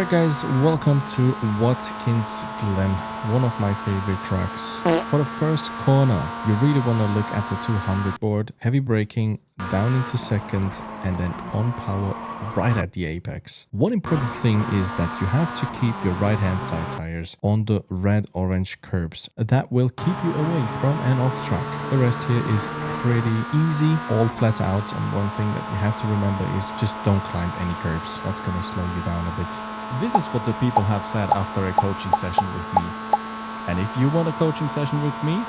Alright guys, welcome to Watkins Glen, one of my favorite tracks. For the first corner, you really want to look at the 200 board, heavy braking, down into second, and then on power right at the apex. One important thing is that you have to keep your right hand side tires on the red-orange curbs. That will keep you away from and off track. The rest here is pretty easy, all flat out, and one thing that you have to remember is just don't climb any curbs. That's going to slow you down a bit. This is what the people have said after a coaching session with me. And if you want a coaching session with me,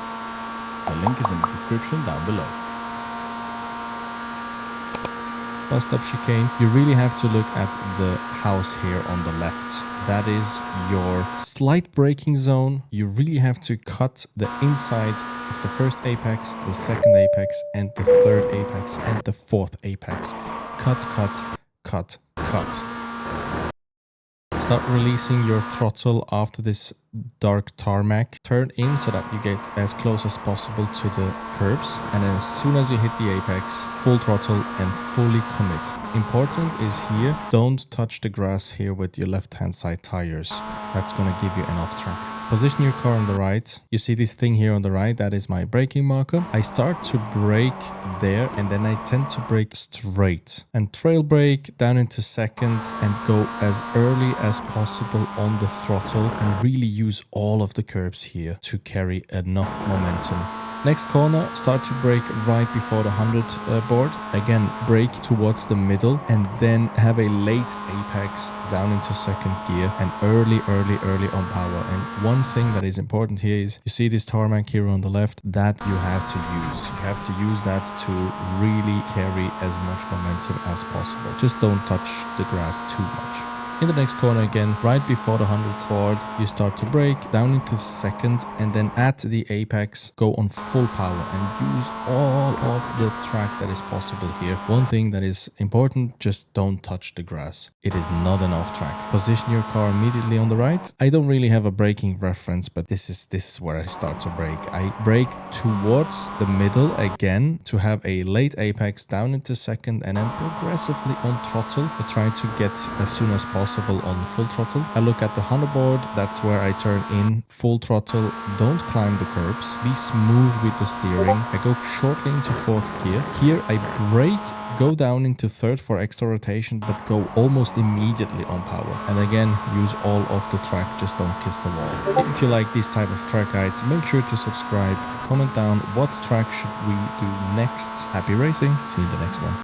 the link is in the description down below. Bust up chicane, you really have to look at the house here on the left. That is your slight braking zone. You really have to cut the inside of the first apex, the second apex, and the third apex, and the fourth apex. Cut, cut, cut, cut. Start releasing your throttle after this dark tarmac. Turn in so that you get as close as possible to the curbs. And then as soon as you hit the apex, full throttle and fully commit. Important is here, don't touch the grass here with your left-hand side tires. That's going to give you an off-track. Position your car on the right. You see this thing here on the right, that is my braking marker. I start to brake there and then I tend to brake straight. And trail brake down into second and go as early as possible on the throttle and really use all of the curbs here to carry enough momentum. Next corner, start to brake right before the 100 board. Again, brake towards the middle and then have a late apex down into second gear and early on power. And one thing that is important here is you see this tarmac here on the left that you have to use. You have to use that to really carry as much momentum as possible. Just don't touch the grass too much. In the next corner again, right before the 100 board, you start to brake down into second and then at the apex, go on full power and use all of the track that is possible here. One thing that is important, just don't touch the grass. It is not an off track. Position your car immediately on the right. I don't really have a braking reference, but this is where I start to brake. I brake towards the middle again to have a late apex down into second and then progressively on throttle. I try to get as soon as possible on full throttle. I look at the 100 board, that's where I turn in full throttle. Don't climb the curbs, be smooth with the steering. I go shortly into fourth gear. Here I brake, go down into third for extra rotation, but go almost immediately on power. And again, use all of the track, just don't kiss the wall. If you like these type of track guides, make sure to subscribe, comment down what track should we do next. Happy racing, see you in the next one.